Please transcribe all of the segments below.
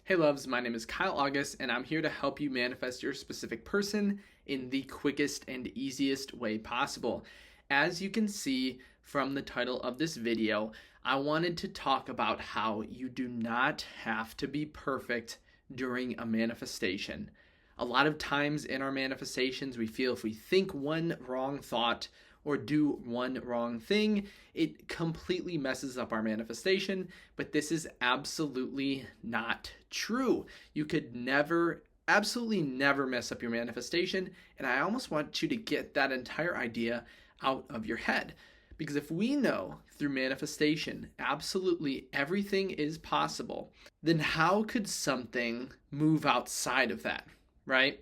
Hey loves, my name is Kyle August and I'm here to help you manifest your specific person in the quickest and easiest way possible. As you can see from the title of this video, I wanted to talk about how you do not have to be perfect during a manifestation. A lot of times in our manifestations, we feel if we think one wrong thought or do one wrong thing, it completely messes up our manifestation. But this is absolutely not true. You could never, absolutely never mess up your manifestation. And I almost want you to get that entire idea out of your head. Because if we know through manifestation absolutely everything is possible, then how could something move outside of that, right?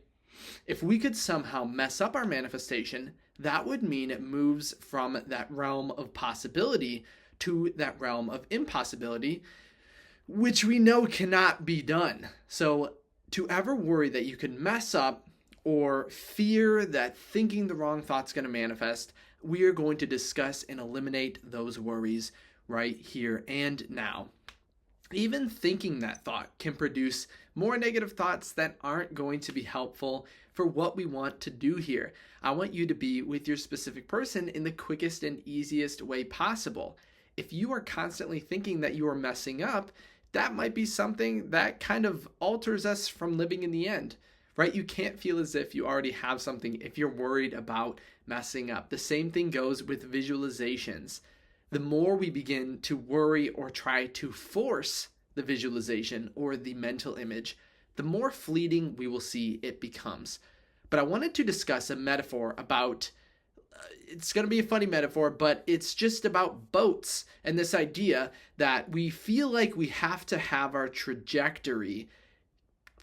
If we could somehow mess up our manifestation, that would mean it moves from that realm of possibility to that realm of impossibility, which we know cannot be done. So to ever worry that you could mess up or fear that thinking the wrong thought's going to manifest, we are going to discuss and eliminate those worries right here and now. Even thinking that thought can produce more negative thoughts that aren't going to be helpful for what we want to do here. I want you to be with your specific person in the quickest and easiest way possible. If you are constantly thinking that you are messing up, that might be something that kind of alters us from living in the end, right? You can't feel as if you already have something if you're worried about messing up. The same thing goes with visualizations. The more we begin to worry or try to force the visualization or the mental image, the more fleeting we will see it becomes. But I wanted to discuss a metaphor about, it's going to be a funny metaphor, but it's just about boats and this idea that we feel like we have to have our trajectory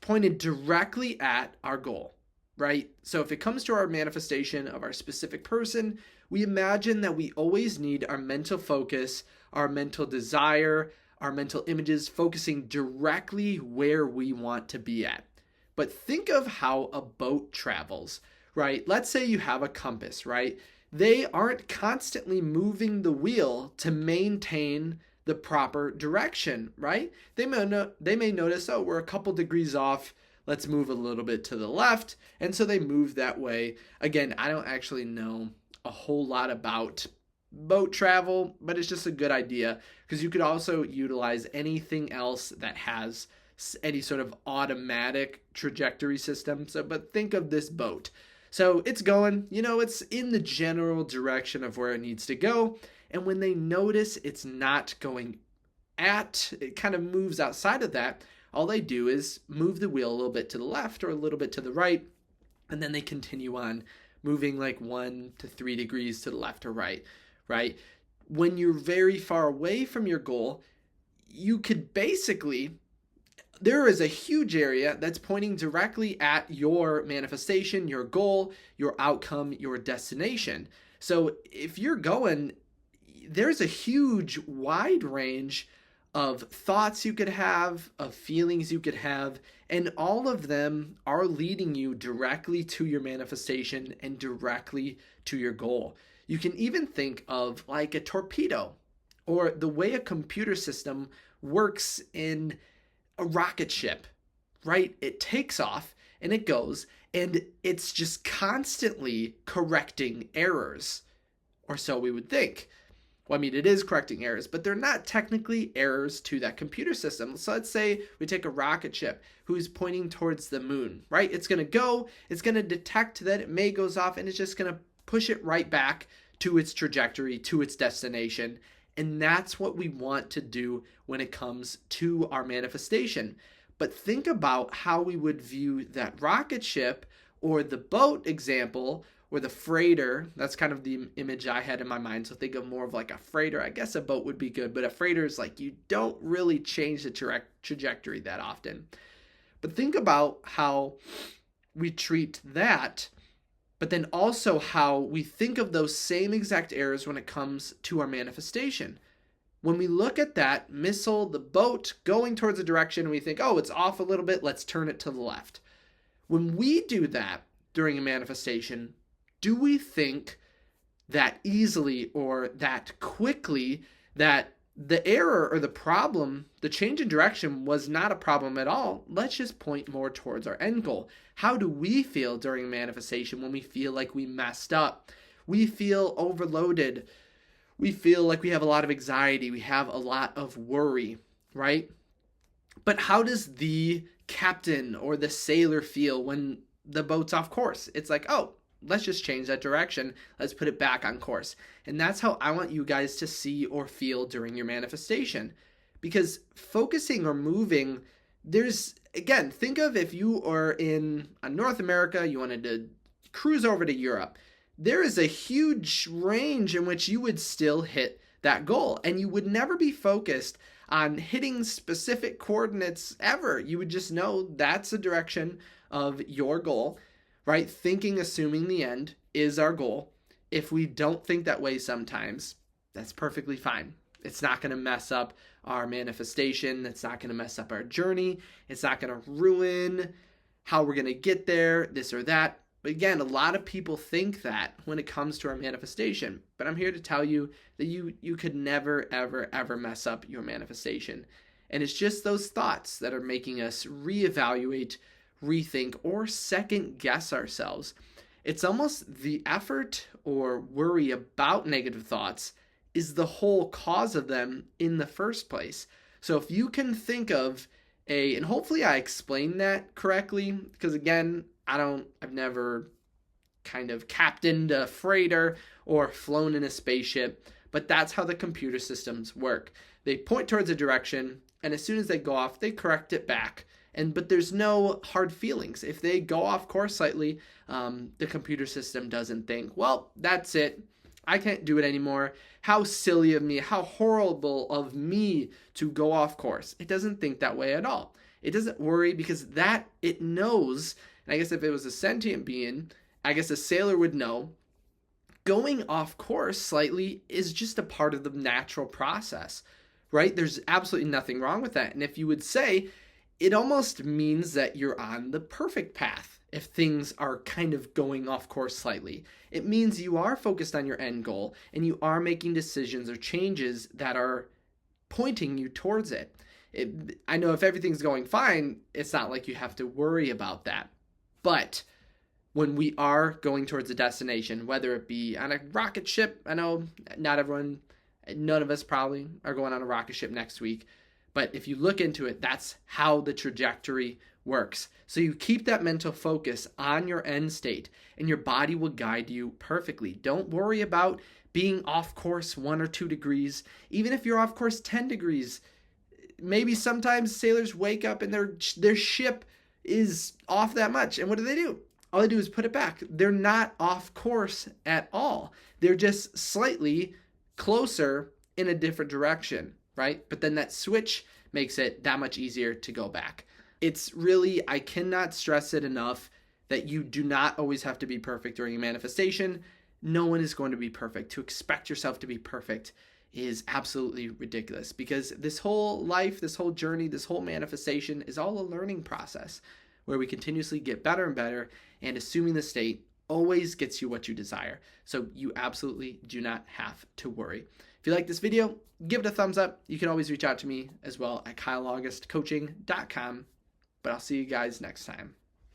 pointed directly at our goal, right? So if it comes to our manifestation of our specific person, we imagine that we always need our mental focus, our mental desire, our mental images focusing directly where we want to be at. But think of how a boat travels, right? Let's say you have a compass, right? They aren't constantly moving the wheel to maintain the proper direction, right? They may notice, oh, we're a couple degrees off. Let's move a little bit to the left. And so they move that way. Again, I don't actually know a whole lot about boat travel, but it's just a good idea because you could also utilize anything else that has any sort of automatic trajectory system. So, but think of this boat. So it's going, it's in the general direction of where it needs to go. And when they notice it's not going it kind of moves outside of that, all they do is move the wheel a little bit to the left or a little bit to the right, and then they continue on moving like 1 to 3 degrees to the left or right, right? When you're very far away from your goal, you could basically, there is a huge area that's pointing directly at your manifestation, your goal, your outcome, your destination. So if you're going, there's a huge wide range of thoughts you could have, of feelings you could have, and all of them are leading you directly to your manifestation and directly to your goal. You can even think of like a torpedo or the way a computer system works in a rocket ship, right? It takes off and it goes, and it's just constantly correcting errors, or so we would think. Well, I mean, it is correcting errors, but they're not technically errors to that computer system. So let's say we take a rocket ship who's pointing towards the moon, right? It's going to go, it's going to detect that it may goes off, and it's just going to push it right back to its trajectory, to its destination. And that's what we want to do when it comes to our manifestation. But think about how we would view that rocket ship or the boat example or the freighter. That's kind of the image I had in my mind. So think of more of like a freighter. I guess a boat would be good, but a freighter is like you don't really change the trajectory that often. But think about how we treat that, but then also how we think of those same exact errors when it comes to our manifestation. When we look at that missile, the boat going towards a direction, we think, oh, it's off a little bit, let's turn it to the left. When we do that during a manifestation, do we think that easily or that quickly that the error or the problem, the change in direction was not a problem at all. Let's just point more towards our end goal. How do we feel during manifestation when we feel like we messed up? We feel overloaded. We feel like we have a lot of anxiety. We have a lot of worry, right? But how does the captain or the sailor feel when the boat's off course? It's like, oh, let's just change that direction. Let's put it back on course. And that's how I want you guys to see or feel during your manifestation. Because focusing or moving, again, think of if you are in North America, you wanted to cruise over to Europe. There is a huge range in which you would still hit that goal. And you would never be focused on hitting specific coordinates ever. You would just know that's the direction of your goal, right? Thinking, assuming the end is our goal. If we don't think that way sometimes, that's perfectly fine. It's not going to mess up our manifestation. It's not going to mess up our journey. It's not going to ruin how we're going to get there, this or that. But again, a lot of people think that when it comes to our manifestation. But I'm here to tell you that you could never, ever, ever mess up your manifestation. And it's just those thoughts that are making us reevaluate, rethink, or second guess ourselves. It's almost the effort or worry about negative thoughts is the whole cause of them in the first place. So if you can think of and hopefully I explained that correctly, because again, I've never kind of captained a freighter or flown in a spaceship, but that's how the computer systems work. They point towards a direction, and as soon as they go off, they correct it back. But there's no hard feelings. If they go off course slightly, the computer system doesn't think, well, that's it. I can't do it anymore. How silly of me. How horrible of me to go off course. It doesn't think that way at all. It doesn't worry because it knows. And I guess if it was a sentient being, I guess a sailor would know going off course slightly is just a part of the natural process, right? There's absolutely nothing wrong with that. And if you would say, it almost means that you're on the perfect path if things are kind of going off course slightly. It means you are focused on your end goal and you are making decisions or changes that are pointing you towards it. I know if everything's going fine, it's not like you have to worry about that. But when we are going towards a destination, whether it be on a rocket ship, I know none of us probably are going on a rocket ship next week, but if you look into it, that's how the trajectory works. So you keep that mental focus on your end state and your body will guide you perfectly. Don't worry about being off course 1 or 2 degrees. Even if you're off course 10 degrees, maybe sometimes sailors wake up and their ship is off that much. And what do? All they do is put it back. They're not off course at all. They're just slightly closer in a different direction, right? But then that switch makes it that much easier to go back. It's really, I cannot stress it enough that you do not always have to be perfect during a manifestation. No one is going to be perfect. To expect yourself to be perfect is absolutely ridiculous because this whole life, this whole journey, this whole manifestation is all a learning process where we continuously get better and better, and assuming the state always gets you what you desire. So you absolutely do not have to worry. If you like this video, give it a thumbs up. You can always reach out to me as well at kyleaugustcoaching.com, but I'll see you guys next time.